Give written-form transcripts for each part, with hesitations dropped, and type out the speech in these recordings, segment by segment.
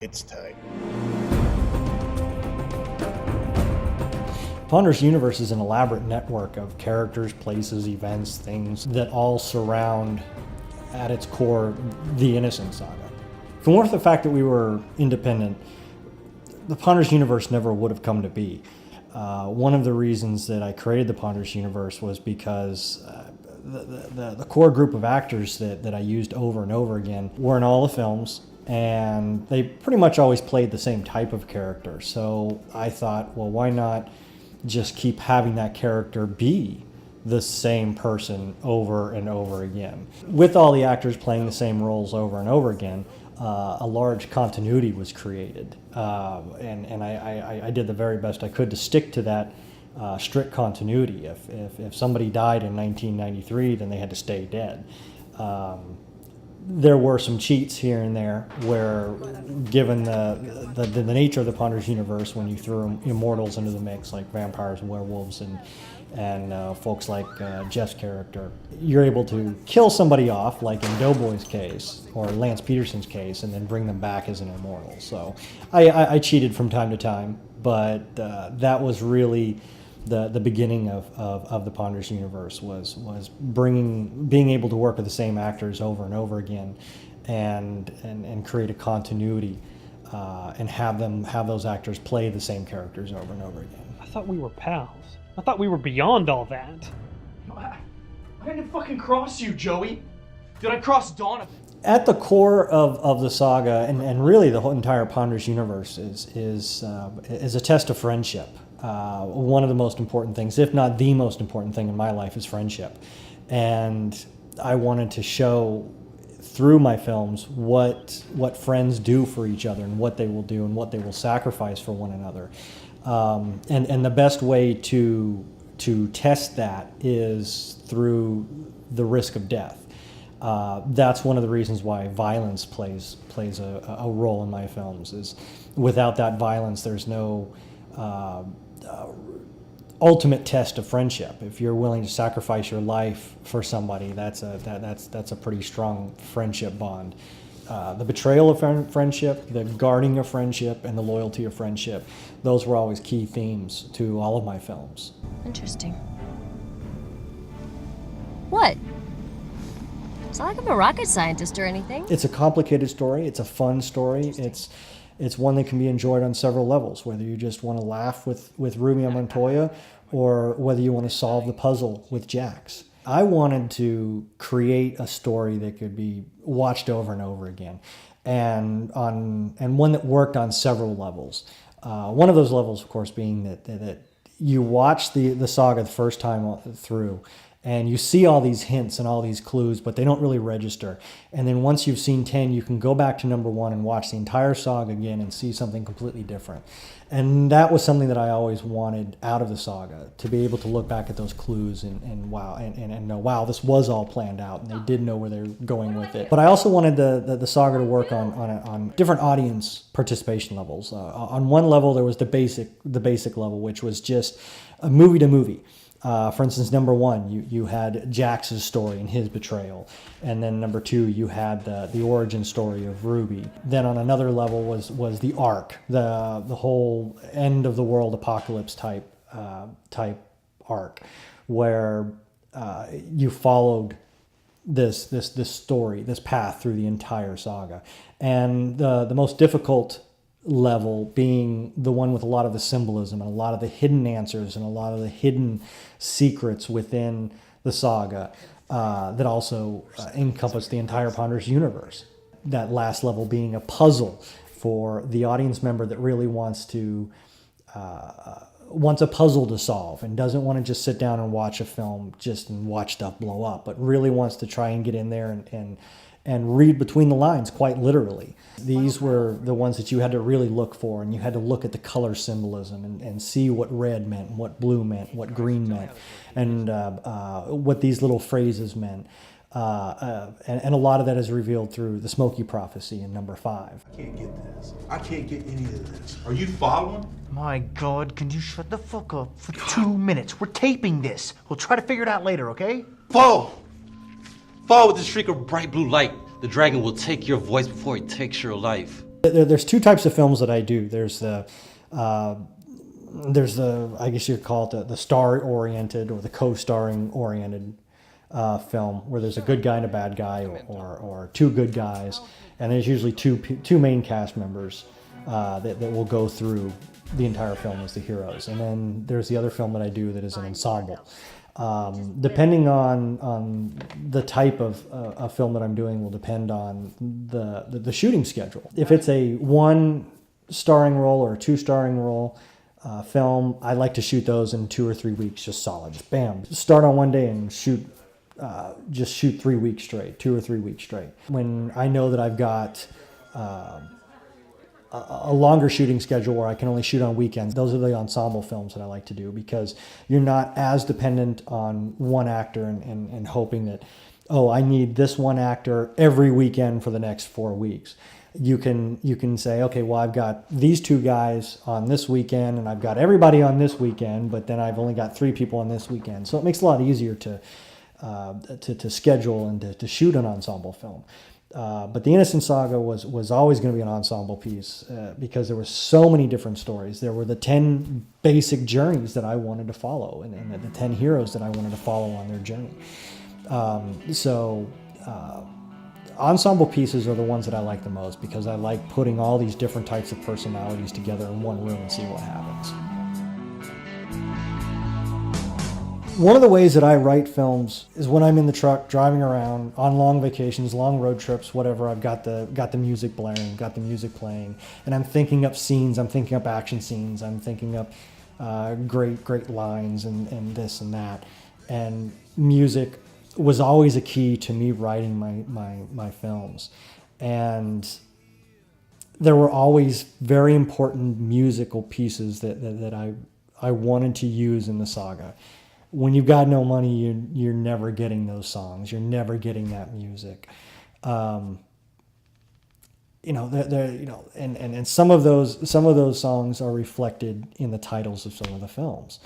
It's time. Ponder's Universe is an elaborate network of characters, places, events, things that all surround, at its core, the Innocent Saga. If it weren't for the fact that we were independent, the Ponder's Universe never would have come to be. One of the reasons that I created the Ponder's Universe was because the core group of actors that I used over and over again were in all the films, and they pretty much always played the same type of character. So I thought, well, why not just keep having that character be the same person over and over again? With all the actors playing the same roles over and over again, a large continuity was created. And I did the very best I could to stick to that strict continuity. If somebody died in 1993, then they had to stay dead. There were some cheats here and there where, given the nature of the Ponder's Universe, when you threw immortals into the mix, like vampires and werewolves and folks like Jeff's character, you're able to kill somebody off, like in Doughboy's case, or Lance Peterson's case, and then bring them back as an immortal. So I cheated from time to time, but that was really the beginning of the Ponder's Universe, was being able to work with the same actors over and over again, and create a continuity, and have those actors play the same characters over and over again. I thought we were pals. I thought we were beyond all that. I didn't fucking cross you, Joey. Did I cross Donovan? At the core of the saga, and really the whole entire Ponder's Universe, is a test of friendship. One of the most important things, if not the most important thing in my life, is friendship. And I wanted to show through my films what friends do for each other, and what they will do, and what they will sacrifice for one another. And the best way to test that is through the risk of death. That's one of the reasons why violence plays a role in my films. Is without that violence, there's no ultimate test of friendship. If you're willing to sacrifice your life for somebody, that's a pretty strong friendship bond. The betrayal of friendship, the guarding of friendship, and the loyalty of friendship, those were always key themes to all of my films. Interesting. What? It's not like I'm a rocket scientist or anything. It's a complicated story. It's a fun story. It's one that can be enjoyed on several levels, whether you just want to laugh with Ruby and Montoya, or whether you want to solve the puzzle with Jax. I wanted to create a story that could be watched over and over again, and one that worked on several levels. One of those levels, of course, being that you watch the saga the first time through, and you see all these hints and all these clues, but they don't really register. And then once you've seen 10, you can go back to number 1 and watch the entire saga again and see something completely different. And that was something that I always wanted out of the saga, to be able to look back at those clues and know, wow, this was all planned out, and they did know where they were going with it. But I also wanted the saga to work on different audience participation levels. On one level, there was the basic level, which was just a movie to movie. For instance, number 1, you had Jax's story and his betrayal. And then number 2, you had the origin story of Ruby. Then on another level was the arc, the whole end of the world apocalypse type arc, where you followed this story, this path through the entire saga. And the most difficult level being the one with a lot of the symbolism and a lot of the hidden answers and a lot of the hidden secrets within the saga, that also encompass the entire Ponder's Universe. That last level being a puzzle for the audience member that really wants a puzzle to solve, and doesn't want to just sit down and watch a film and watch stuff blow up, but really wants to try and get in there and read between the lines, quite literally. These were the ones that you had to really look for, and you had to look at the color symbolism and see what red meant, and what blue meant, what green meant, and what these little phrases meant. And a lot of that is revealed through the Smoky Prophecy in number 5. I can't get this. I can't get any of this. Are you following? My God, can you shut the fuck up for 2 minutes? We're taping this. We'll try to figure it out later, okay? Fall! Fall with the streak of bright blue light. The dragon will take your voice before he takes your life. There's two types of films that I do. There's the I guess you'd call it the star-oriented or the co-starring oriented film, where there's a good guy and a bad guy, or two good guys, and there's usually two main cast members that will go through the entire film as the heroes. And then there's the other film that I do that is an ensemble. Depending on the type of film that I'm doing will depend on the shooting schedule. If it's a one starring role or a two starring role film, I like to shoot those in 2 or 3 weeks, just solid, just bam. Start on one day and shoot 3 weeks straight, 2 or 3 weeks straight. When I know that I've got a longer shooting schedule where I can only shoot on weekends, those are the ensemble films that I like to do, because you're not as dependent on one actor and hoping that, oh, I need this one actor every weekend for the next 4 weeks. You can say, okay, well, I've got these two guys on this weekend and I've got everybody on this weekend, but then I've only got 3 people on this weekend. So it makes it a lot easier to schedule and to shoot an ensemble film. But the Innocent Saga was always going to be an ensemble piece because there were so many different stories. There were the 10 basic journeys that I wanted to follow, and the 10 heroes that I wanted to follow on their journey. Ensemble pieces are the ones that I like the most, because I like putting all these different types of personalities together in one room and see what happens. One of the ways that I write films is when I'm in the truck driving around on long vacations, long road trips, whatever. I've got the music blaring, got the music playing, and I'm thinking up scenes. I'm thinking up action scenes. I'm thinking up great lines and this and that. And music was always a key to me writing my films. And there were always very important musical pieces that I wanted to use in the saga. When you've got no money, you're never getting those songs. You're never getting that music. And some of those songs are reflected in the titles of some of the films.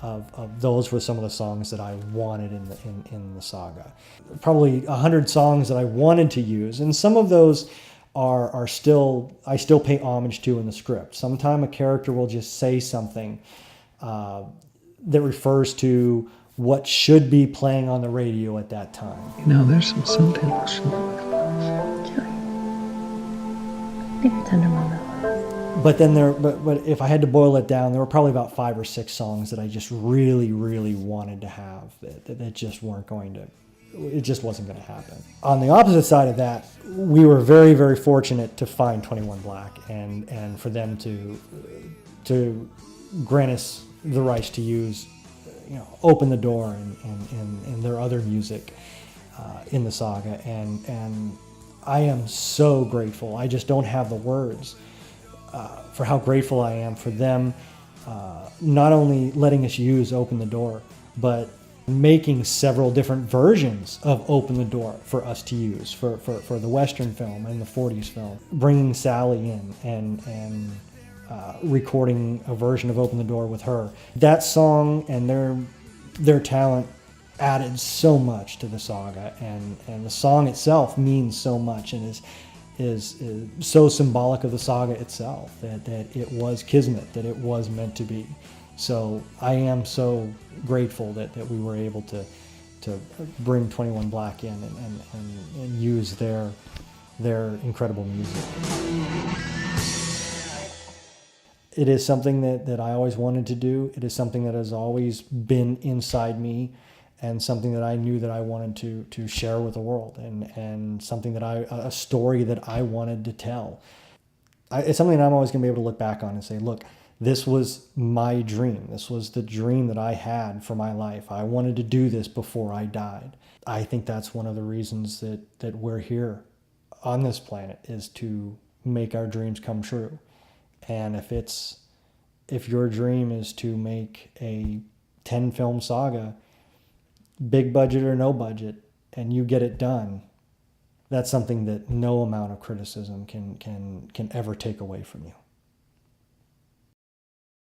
Of those were some of the songs that I wanted in the saga. Probably 100 songs that I wanted to use, and some of those I still pay homage to in the script. Sometimes a character will just say something that refers to what should be playing on the radio at that time. There's some something. But then but if I had to boil it down, there were probably about 5 or 6 songs that I just really, really wanted to have that just weren't going to. It just wasn't going to happen. On the opposite side of that, we were very, very fortunate to find 21 Black and for them to grant us the rights to use, Open the Door and their other music in the saga, and I am so grateful. I just don't have the words for how grateful I am for them not only letting us use Open the Door, but making several different versions of Open the Door for us to use for the Western film and the 40s film, bringing Sally in and recording a version of Open the Door with her. That song and their talent added so much to the saga, and the song itself means so much and is so symbolic of the saga itself that it was kismet, that it was meant to be. So I am so grateful that we were able to bring 21 Black in and use their incredible music. It is something that I always wanted to do. It is something that has always been inside me, and something that I knew that I wanted to share with the world, and something a story that I wanted to tell. It's something that I'm always going to be able to look back on and say, look, this was my dream. This was the dream that I had for my life. I wanted to do this before I died. I think that's one of the reasons that we're here on this planet, is to make our dreams come true. And if your dream is to make a 10-film saga, big budget or no budget, and you get it done, that's something that no amount of criticism can ever take away from you.